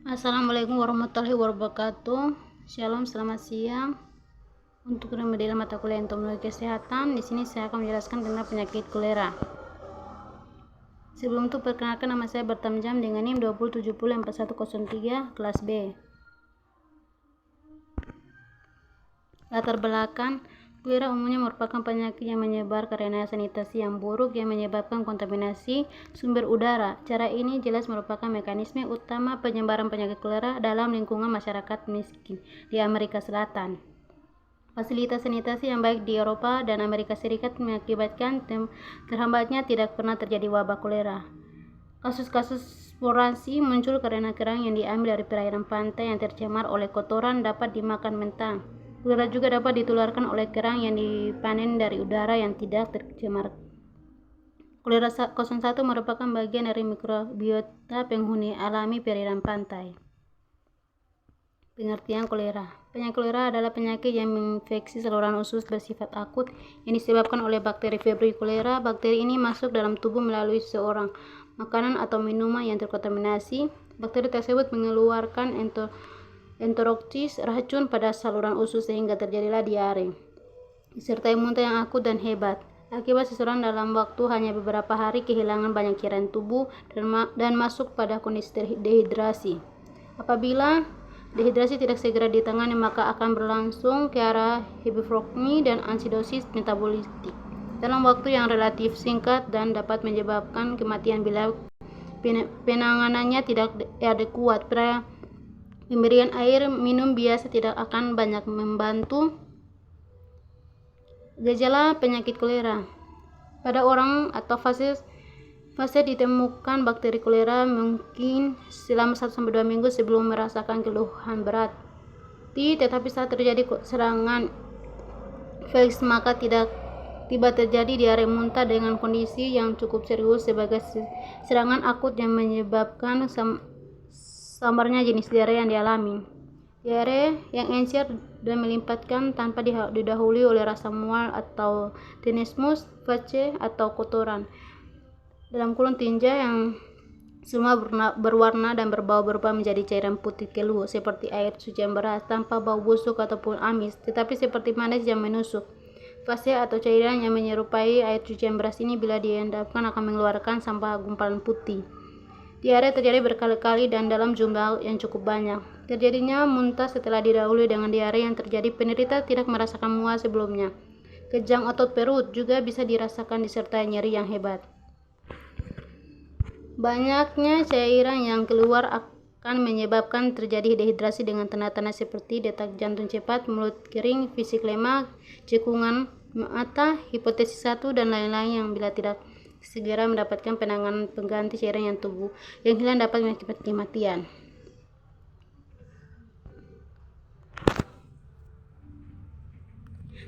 Assalamualaikum warahmatullahi wabarakatuh. Shalom, selamat siang. Untuk remedi mata kuliah entomologi kesehatan, di sini saya akan menjelaskan tentang penyakit kolera. Sebelum itu perkenalkan, nama saya Bertam Jam dengan NIM 20704103 kelas B. Latar belakang: kolera umumnya merupakan penyakit yang menyebar karena sanitasi yang buruk yang menyebabkan kontaminasi sumber udara. Cara ini jelas merupakan mekanisme utama penyebaran penyakit kolera dalam lingkungan masyarakat miskin di Amerika Selatan. Fasilitas sanitasi yang baik di Eropa dan Amerika Serikat mengakibatkan terhambatnya tidak pernah terjadi wabah kolera. Kasus-kasus eksplorasi muncul karena kerang yang diambil dari perairan pantai yang tercemar oleh kotoran dapat dimakan mentah. Kolera juga dapat ditularkan oleh kerang yang dipanen dari udara yang tidak tercemar. Kolera 01 merupakan bagian dari mikrobiota penghuni alami perairan pantai. Pengertian kolera: penyakit kolera adalah penyakit yang menginfeksi saluran usus bersifat akut yang disebabkan oleh bakteri Vibrio cholerae. Bakteri ini masuk dalam tubuh melalui seorang makanan atau minuman yang terkontaminasi. Bakteri tersebut mengeluarkan enteroksis racun pada saluran usus sehingga terjadilah diare, disertai muntah yang akut dan hebat. Akibat seseorang dalam waktu hanya beberapa hari kehilangan banyak cairan tubuh dan masuk pada kondisi dehidrasi. Apabila dehidrasi tidak segera ditangani, maka akan berlangsung ke arah hipovolemia dan acidosis metabolitik dalam waktu yang relatif singkat dan dapat menyebabkan kematian bila penanganannya tidak adekuat. Pemberian air minum biasa tidak akan banyak membantu. Gejala penyakit kolera: pada orang atau fase ditemukan bakteri kolera mungkin selama 1-2 minggu sebelum merasakan keluhan berat. Tetapi saat terjadi serangan infeksi maka tiba terjadi diare muntah dengan kondisi yang cukup serius sebagai serangan akut yang menyebabkan samarnya jenis diare yang dialami. Diare yang encer dan melimpatkan tanpa didahului oleh rasa mual atau tenesmus, fase atau kotoran dalam tinja yang semua berwarna dan berbau berubah menjadi cairan putih keluh seperti air cucian beras tanpa bau busuk ataupun amis, tetapi seperti manis yang menusuk. Fase atau cairan yang menyerupai air cucian beras ini bila diendapkan akan mengeluarkan sampah gumpalan putih. Diare terjadi berkali-kali dan dalam jumlah yang cukup banyak. Terjadinya muntah setelah didahului dengan diare yang terjadi penderita tidak merasakan mual sebelumnya. Kejang otot perut juga bisa dirasakan disertai nyeri yang hebat. Banyaknya cairan yang keluar akan menyebabkan terjadi dehidrasi dengan tanda-tanda seperti detak jantung cepat, mulut kering, fisik lemah, cekungan mata, hipotesis 1 dan lain-lain yang bila tidak segera mendapatkan penanganan pengganti cairan yang tubuh yang hilang dapat mengakibatkan kematian.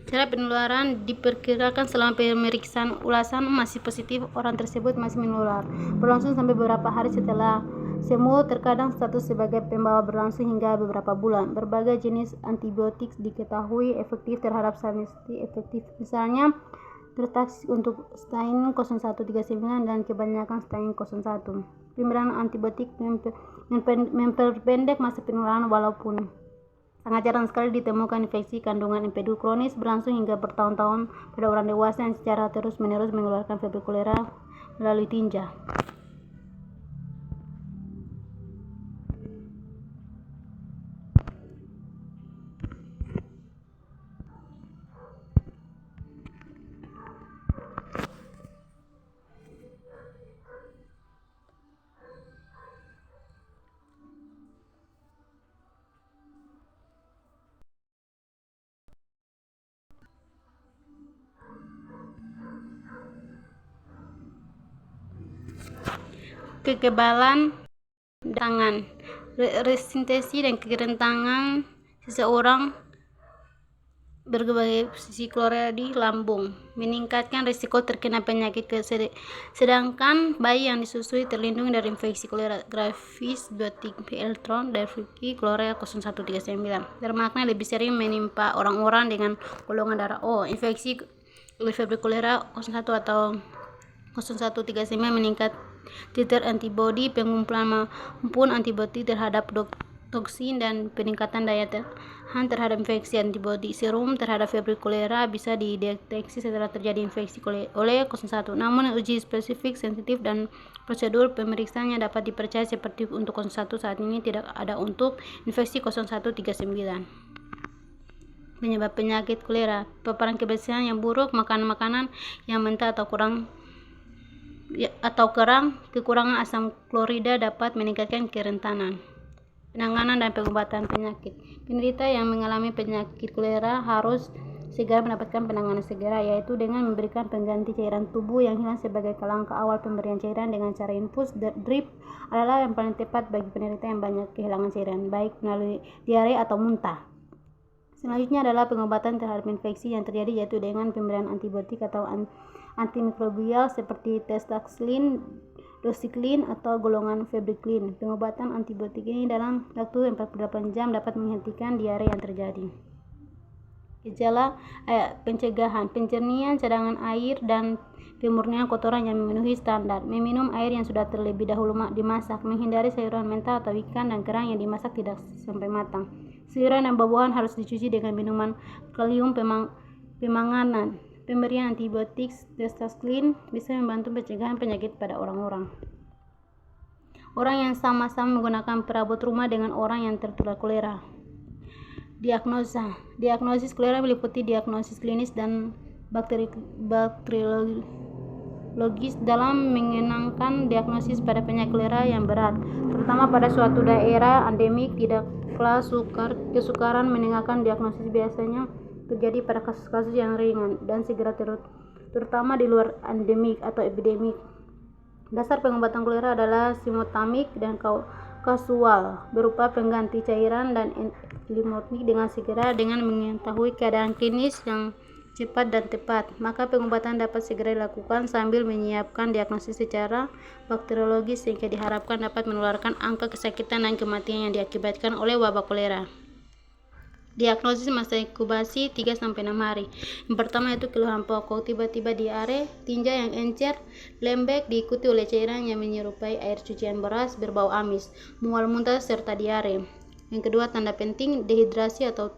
Cara penularan diperkirakan selama pemeriksaan ulasan masih positif, orang tersebut masih menular, berlangsung sampai beberapa hari setelah sembuh. Terkadang status sebagai pembawa berlangsung hingga beberapa bulan. Berbagai jenis antibiotik diketahui efektif terhadap sanitasi efektif, misalnya Tertax untuk stain 0139 dan kebanyakan stain 01. Pemberian antibiotik memperpendek masa penularan walaupun sangat jarang sekali ditemukan infeksi kandungan empedu kronis berlangsung hingga bertahun-tahun pada orang dewasa yang secara terus-menerus mengeluarkan Vibrio cholerae melalui tinja. Kekebalan tangan, resistensi dan kerentanan seseorang berbagai posisi kolera di lambung meningkatkan risiko terkena penyakit sedangkan bayi yang disusui terlindungi dari infeksi kolera grafis biotik Eltron dan Vibrio cholerae 0139 bermakna lebih sering menimpa orang-orang dengan golongan darah O. Infeksi Vibrio cholerae 01 atau 0139 titer antibodi, pengumpulan maupun antibodi terhadap toksin, dan peningkatan daya tahan terhadap infeksi. Antibodi serum terhadap Febri kolera bisa dideteksi setelah terjadi infeksi oleh 01. Namun uji spesifik, sensitif, dan prosedur pemeriksaannya dapat dipercaya seperti untuk 01 saat ini tidak ada untuk infeksi 0139. Penyebab penyakit kolera: paparan kebersihan yang buruk, makanan yang mentah atau kerang, kekurangan asam klorida dapat meningkatkan kerentanan. Penanganan dan pengobatan penyakit: penderita yang mengalami penyakit kolera harus segera mendapatkan penanganan segera, yaitu dengan memberikan pengganti cairan tubuh yang hilang. Sebagai langkah awal, pemberian cairan dengan cara infus drip adalah yang paling tepat bagi penderita yang banyak kehilangan cairan, baik melalui diare atau muntah. Selanjutnya adalah pengobatan terhadap infeksi yang terjadi, yaitu dengan pemberian antibiotik atau antimikrobial seperti tetracycline, doxycycline, atau golongan febriklin. Pengobatan antibiotik ini dalam waktu 48 jam dapat menghentikan diare yang terjadi. Gejala pencegahan: pencernian cadangan air dan pemurnian kotoran yang memenuhi standar, meminum air yang sudah terlebih dahulu dimasak, menghindari sayuran mentah atau ikan dan kerang yang dimasak tidak sampai matang. Sayuran dan buah-buahan harus dicuci dengan minuman kalium pemanganan. Pemberian antibiotik tetracycline bisa membantu pencegahan penyakit pada orang yang sama-sama menggunakan perabot rumah dengan orang yang tertular kolera. Diagnosis kolera meliputi diagnosis klinis dan bakteriologis. Dalam mengenangkan diagnosis pada penyakit kolera yang berat, terutama pada suatu daerah endemik, tidaklah kesukaran meninggalkan diagnosis biasanya terjadi pada kasus-kasus yang ringan dan segera, terutama di luar endemik atau epidemik. Dasar pengobatan kolera adalah simultanik dan kasual, berupa pengganti cairan dan antibiotik dengan segera. Dengan mengetahui keadaan klinis yang cepat dan tepat, maka pengobatan dapat segera dilakukan sambil menyiapkan diagnosis secara bakteriologis sehingga diharapkan dapat menurunkan angka kesakitan dan kematian yang diakibatkan oleh wabah kolera. Diagnosis masa inkubasi 3-6 hari. Yang pertama yaitu keluhan pokok, tiba-tiba diare, tinja yang encer, lembek, diikuti oleh cairan yang menyerupai air cucian beras, berbau amis, mual, muntah, serta diare. Yang kedua, tanda penting, dehidrasi atau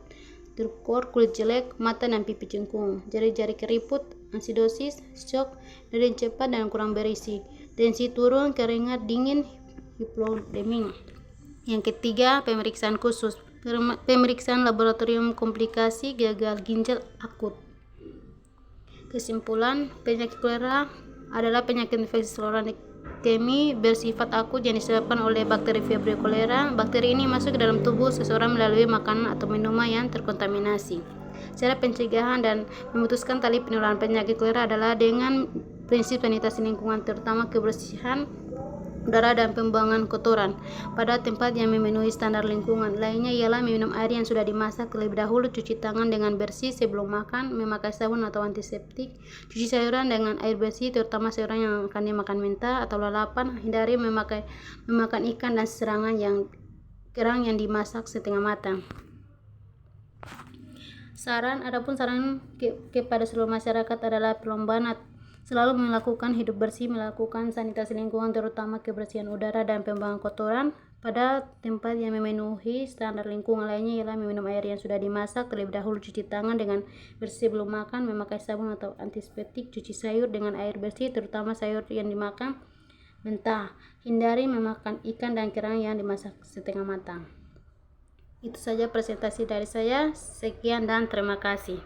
turkor, kulit jelek, mata dan pipi cengkung, jari-jari keriput, acidosis, shock, dan cepat dan kurang berisi, tensi turun, keringat dingin, hipodemi. Yang ketiga, pemeriksaan khusus. Pemeriksaan laboratorium komplikasi gagal ginjal akut. Kesimpulan: penyakit kolera adalah penyakit infeksi saluran kemih bersifat akut yang disebabkan oleh bakteri Febri kolera. Bakteri ini masuk ke dalam tubuh seseorang melalui makanan atau minuman yang terkontaminasi. Cara pencegahan dan memutuskan tali penularan penyakit kolera adalah dengan prinsip sanitasi lingkungan, terutama kebersihan udara dan pembuangan kotoran pada tempat yang memenuhi standar lingkungan. Lainnya ialah meminum air yang sudah dimasak terlebih dahulu, cuci tangan dengan bersih sebelum makan, memakai sabun atau antiseptik, cuci sayuran dengan air bersih, terutama sayuran yang akan dimakan mentah atau lalapan, hindari memakan ikan dan kerang yang dimasak setengah matang. Adapun saran kepada seluruh masyarakat adalah perlombaan selalu melakukan hidup bersih, melakukan sanitasi lingkungan, terutama kebersihan udara dan pembuangan kotoran pada tempat yang memenuhi standar lingkungan. Lainnya ialah meminum air yang sudah dimasak terlebih dahulu, cuci tangan dengan bersih sebelum makan, memakai sabun atau antiseptik, cuci sayur dengan air bersih, terutama sayur yang dimakan mentah, hindari memakan ikan dan kerang yang dimasak setengah matang. Itu saja presentasi dari saya. Sekian dan terima kasih.